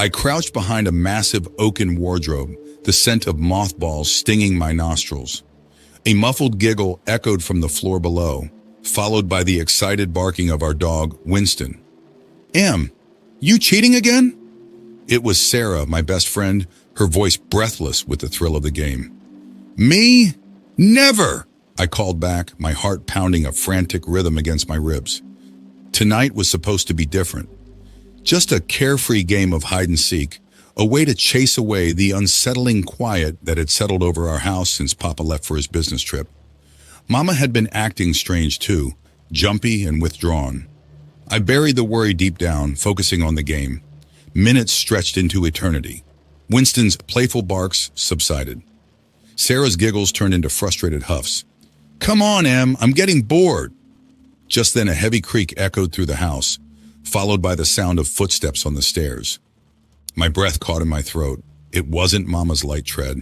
I crouched behind a massive oaken wardrobe, the scent of mothballs stinging my nostrils. A muffled giggle echoed from the floor below, followed by the excited barking of our dog, Winston. "Em, you cheating again?" It was Sarah, my best friend, her voice breathless with the thrill of the game. "Me? Never!" I called back, my heart pounding a frantic rhythm against my ribs. Tonight was supposed to be different. Just a carefree game of hide-and-seek, a way to chase away the unsettling quiet that had settled over our house since Papa left for his business trip. Mama had been acting strange too, jumpy and withdrawn. I buried the worry deep down, focusing on the game. Minutes stretched into eternity. Winston's playful barks subsided. Sarah's giggles turned into frustrated huffs. "Come on, Em, I'm getting bored." Just then a heavy creak echoed through the house, followed by the sound of footsteps on the stairs. My breath caught in my throat. It wasn't Mama's light tread.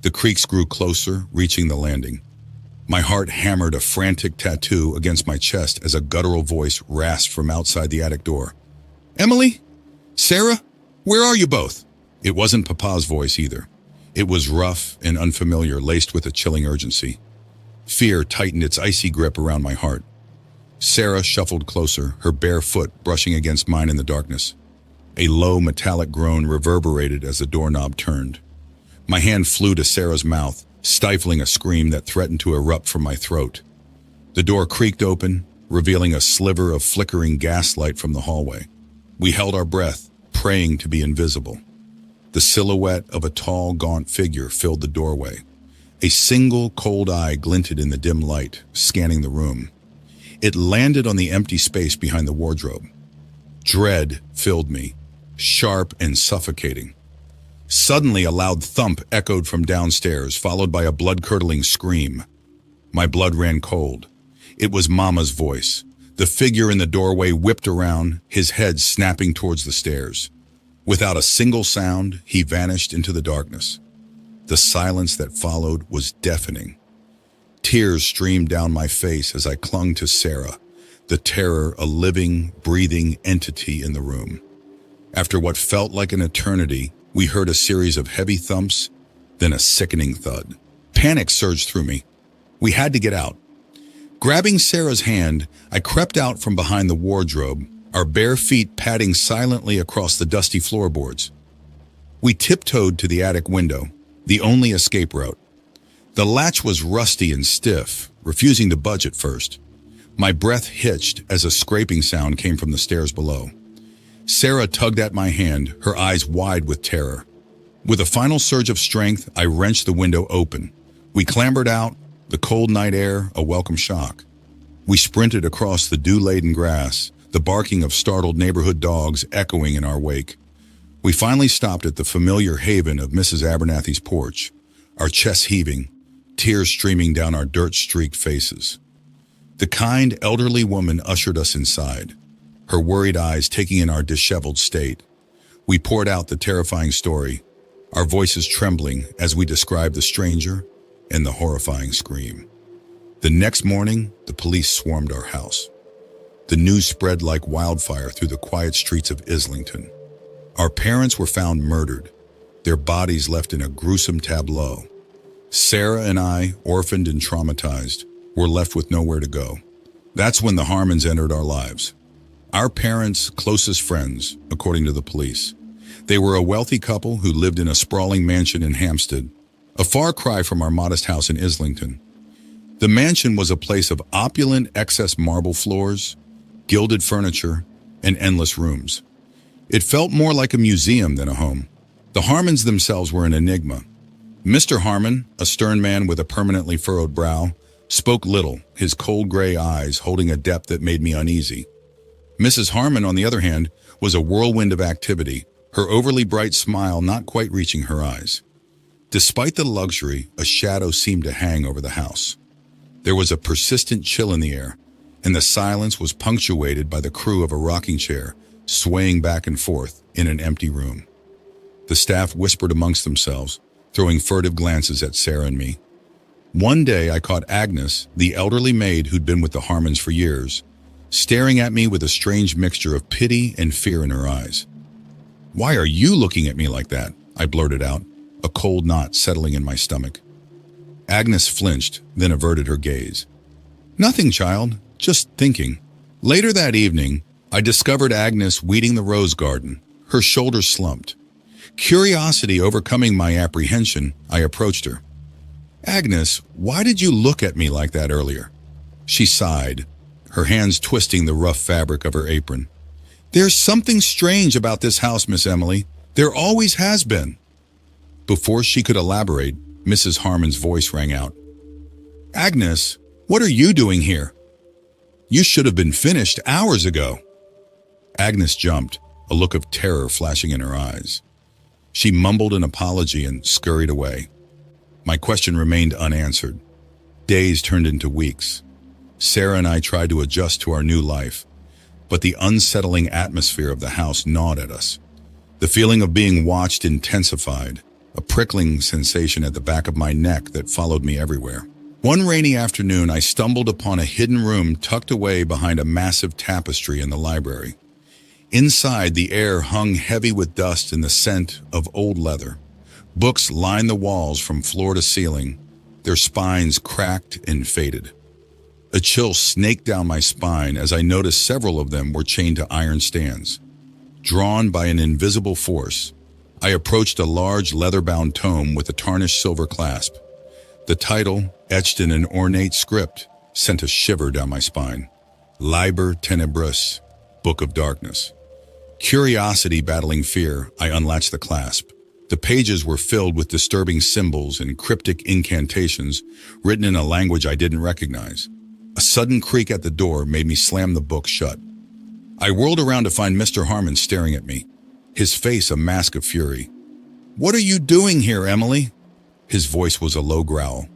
The creaks grew closer, reaching the landing. My heart hammered a frantic tattoo against my chest as a guttural voice rasped from outside the attic door. "Emily? Sarah? Where are you both?" It wasn't Papa's voice either. It was rough and unfamiliar, laced with a chilling urgency. Fear tightened its icy grip around my heart. Sarah shuffled closer, her bare foot brushing against mine in the darkness. A low metallic groan reverberated as the doorknob turned. My hand flew to Sarah's mouth, stifling a scream that threatened to erupt from my throat. The door creaked open, revealing a sliver of flickering gaslight from the hallway. We held our breath, praying to be invisible. The silhouette of a tall, gaunt figure filled the doorway. A single cold eye glinted in the dim light, scanning the room. It landed on the empty space behind the wardrobe. Dread filled me, sharp and suffocating. Suddenly, a loud thump echoed from downstairs, followed by a blood-curdling scream. My blood ran cold. It was Mama's voice. The figure in the doorway whipped around, his head snapping towards the stairs. Without a single sound, he vanished into the darkness. The silence that followed was deafening. Tears streamed down my face as I clung to Sarah, the terror a living, breathing entity in the room. After what felt like an eternity, we heard a series of heavy thumps, then a sickening thud. Panic surged through me. We had to get out. Grabbing Sarah's hand, I crept out from behind the wardrobe, our bare feet padding silently across the dusty floorboards. We tiptoed to the attic window, the only escape route. The latch was rusty and stiff, refusing to budge at first. My breath hitched as a scraping sound came from the stairs below. Sarah tugged at my hand, her eyes wide with terror. With a final surge of strength, I wrenched the window open. We clambered out, the cold night air a welcome shock. We sprinted across the dew-laden grass, the barking of startled neighborhood dogs echoing in our wake. We finally stopped at the familiar haven of Mrs. Abernathy's porch, our chests heaving, tears streaming down our dirt-streaked faces. The kind, elderly woman ushered us inside, her worried eyes taking in our disheveled state. We poured out the terrifying story, our voices trembling as we described the stranger and the horrifying scream. The next morning, the police swarmed our house. The news spread like wildfire through the quiet streets of Islington. Our parents were found murdered, their bodies left in a gruesome tableau. Sarah and I, orphaned and traumatized, were left with nowhere to go. That's when the Harmons entered our lives. Our parents' closest friends, according to the police. They were a wealthy couple who lived in a sprawling mansion in Hampstead, a far cry from our modest house in Islington. The mansion was a place of opulent excess marble floors, gilded furniture, and endless rooms. It felt more like a museum than a home. The Harmons themselves were an enigma. Mr. Harmon, a stern man with a permanently furrowed brow, spoke little, his cold gray eyes holding a depth that made me uneasy. Mrs. Harmon, on the other hand, was a whirlwind of activity, her overly bright smile not quite reaching her eyes. Despite the luxury, a shadow seemed to hang over the house. There was a persistent chill in the air, and the silence was punctuated by the crew of a rocking chair, swaying back and forth in an empty room. The staff whispered amongst themselves, throwing furtive glances at Sarah and me. One day I caught Agnes, the elderly maid who'd been with the Harmons for years, staring at me with a strange mixture of pity and fear in her eyes. Why are you looking at me like that? I blurted out, a cold knot settling in my stomach. Agnes flinched, then averted her gaze. Nothing, child, just thinking. Later that evening, I discovered Agnes weeding the rose garden, her shoulders slumped. Curiosity overcoming my apprehension, I approached her. Agnes, why did you look at me like that earlier? She sighed, her hands twisting the rough fabric of her apron. There's something strange about this house, Miss Emily. There always has been. Before she could elaborate, Mrs. Harmon's voice rang out. Agnes, what are you doing here? You should have been finished hours ago. Agnes jumped, a look of terror flashing in her eyes. She mumbled an apology and scurried away. My question remained unanswered. Days turned into weeks. Sarah and I tried to adjust to our new life, but the unsettling atmosphere of the house gnawed at us. The feeling of being watched intensified, a prickling sensation at the back of my neck that followed me everywhere. One rainy afternoon, I stumbled upon a hidden room tucked away behind a massive tapestry in the library. Inside, the air hung heavy with dust and the scent of old leather. Books lined the walls from floor to ceiling, their spines cracked and faded. A chill snaked down my spine as I noticed several of them were chained to iron stands. Drawn by an invisible force, I approached a large leather-bound tome with a tarnished silver clasp. The title, etched in an ornate script, sent a shiver down my spine. Liber Tenebris, Book of Darkness. Curiosity battling fear, I unlatched the clasp. The pages were filled with disturbing symbols and cryptic incantations written in a language I didn't recognize. A sudden creak at the door made me slam the book shut. I whirled around to find Mr. Harmon staring at me, his face a mask of fury. What are you doing here, Emily? His voice was a low growl.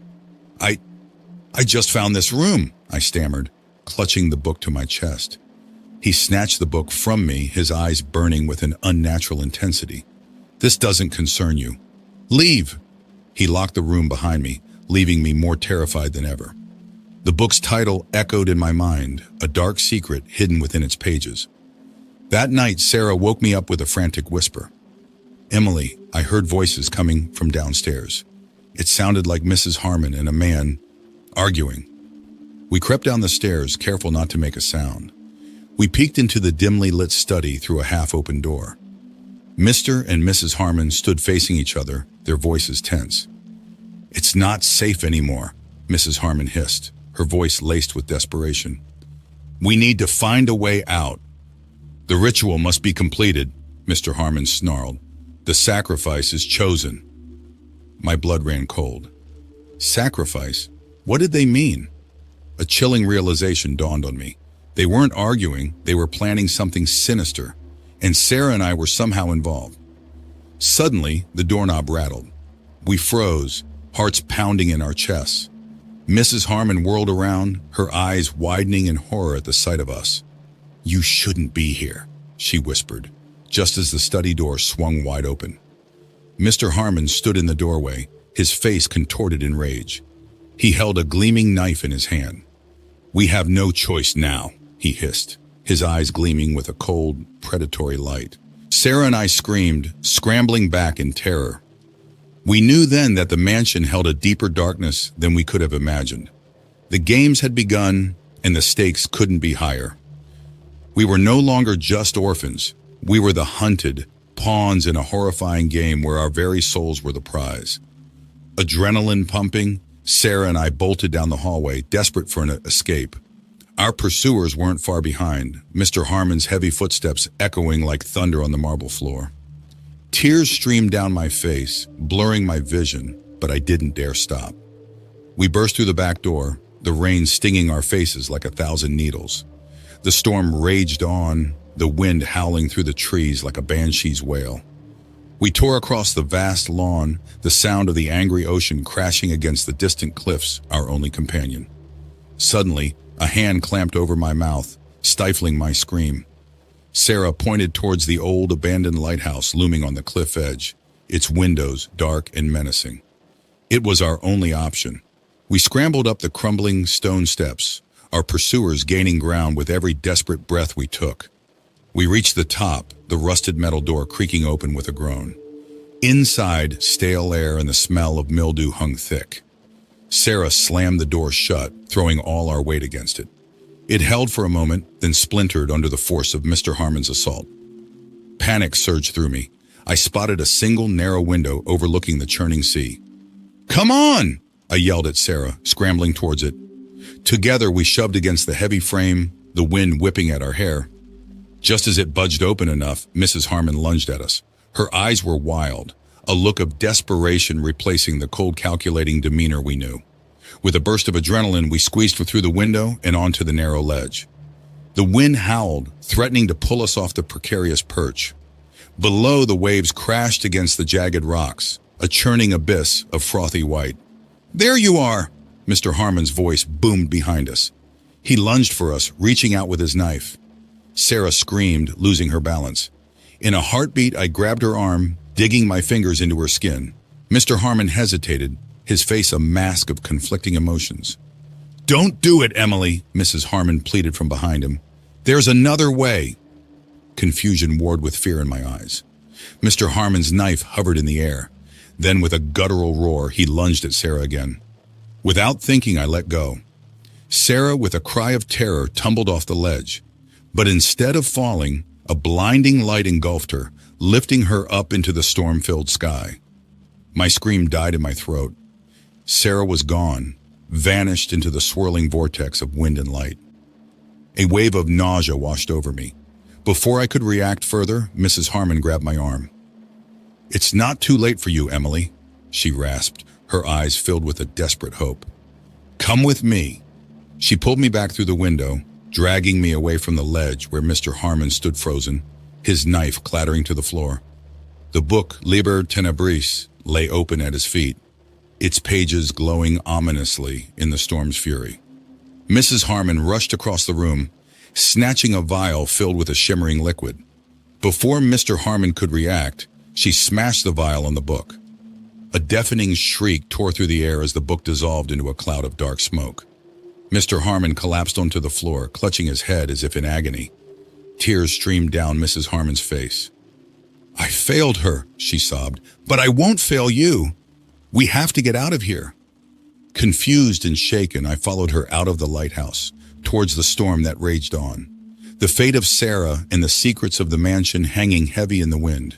I just found this room, I stammered, clutching the book to my chest. He snatched the book from me, his eyes burning with an unnatural intensity. This doesn't concern you. Leave! He locked the room behind me, leaving me more terrified than ever. The book's title echoed in my mind, a dark secret hidden within its pages. That night, Sarah woke me up with a frantic whisper. Emily, I heard voices coming from downstairs. It sounded like Mrs. Harmon and a man arguing. We crept down the stairs, careful not to make a sound. We peeked into the dimly lit study through a half-open door. Mr. and Mrs. Harmon stood facing each other, their voices tense. It's not safe anymore, Mrs. Harmon hissed, her voice laced with desperation. We need to find a way out. The ritual must be completed, Mr. Harmon snarled. The sacrifice is chosen. My blood ran cold. Sacrifice? What did they mean? A chilling realization dawned on me. They weren't arguing, they were planning something sinister, and Sarah and I were somehow involved. Suddenly, the doorknob rattled. We froze, hearts pounding in our chests. Mrs. Harmon whirled around, her eyes widening in horror at the sight of us. You shouldn't be here, she whispered, just as the study door swung wide open. Mr. Harmon stood in the doorway, his face contorted in rage. He held a gleaming knife in his hand. We have no choice now, he hissed, his eyes gleaming with a cold, predatory light. Sarah and I screamed, scrambling back in terror. We knew then that the mansion held a deeper darkness than we could have imagined. The games had begun, and the stakes couldn't be higher. We were no longer just orphans. We were the hunted, pawns in a horrifying game where our very souls were the prize. Adrenaline pumping, Sarah and I bolted down the hallway, desperate for an escape. Our pursuers weren't far behind, Mr. Harmon's heavy footsteps echoing like thunder on the marble floor. Tears streamed down my face, blurring my vision, but I didn't dare stop. We burst through the back door, the rain stinging our faces like 1,000 needles. The storm raged on, the wind howling through the trees like a banshee's wail. We tore across the vast lawn, the sound of the angry ocean crashing against the distant cliffs, our only companion. Suddenly, a hand clamped over my mouth, stifling my scream. Sarah pointed towards the old abandoned lighthouse looming on the cliff edge, its windows dark and menacing. It was our only option. We scrambled up the crumbling stone steps, our pursuers gaining ground with every desperate breath we took. We reached the top, the rusted metal door creaking open with a groan. Inside, stale air and the smell of mildew hung thick. Sarah slammed the door shut, throwing all our weight against it. It held for a moment, then splintered under the force of Mr. Harmon's assault. Panic surged through me. I spotted a single narrow window overlooking the churning sea. "Come on!" I yelled at Sarah, scrambling towards it. Together we shoved against the heavy frame, the wind whipping at our hair. Just as it budged open enough, Mrs. Harmon lunged at us. Her eyes were wild, a look of desperation replacing the cold, calculating demeanor we knew. With a burst of adrenaline, we squeezed through the window and onto the narrow ledge. The wind howled, threatening to pull us off the precarious perch. Below, the waves crashed against the jagged rocks, a churning abyss of frothy white. "There you are!" Mr. Harmon's voice boomed behind us. He lunged for us, reaching out with his knife. Sarah screamed, losing her balance. In a heartbeat, I grabbed her arm, digging my fingers into her skin. Mr. Harmon hesitated, his face a mask of conflicting emotions. "Don't do it, Emily," Mrs. Harmon pleaded from behind him. "There's another way." Confusion warred with fear in my eyes. Mr. Harmon's knife hovered in the air. Then, with a guttural roar, he lunged at Sarah again. Without thinking, I let go. Sarah, with a cry of terror, tumbled off the ledge. But instead of falling, a blinding light engulfed her, lifting her up into the storm-filled sky. My scream died in my throat. Sarah was gone, vanished into the swirling vortex of wind and light. A wave of nausea washed over me. Before I could react further, Mrs. Harmon grabbed my arm. "It's not too late for you, Emily," she rasped, her eyes filled with a desperate hope. "Come with me." She pulled me back through the window, dragging me away from the ledge where Mr. Harmon stood frozen, his knife clattering to the floor. The book, Liber Tenebris, lay open at his feet, its pages glowing ominously in the storm's fury. Mrs. Harmon rushed across the room, snatching a vial filled with a shimmering liquid. Before Mr. Harmon could react, she smashed the vial on the book. A deafening shriek tore through the air as the book dissolved into a cloud of dark smoke. Mr. Harmon collapsed onto the floor, clutching his head as if in agony. Tears streamed down Mrs. Harmon's face. "I failed her," she sobbed, "but I won't fail you. We have to get out of here." Confused and shaken, I followed her out of the lighthouse, towards the storm that raged on. The fate of Sarah and the secrets of the mansion hanging heavy in the wind.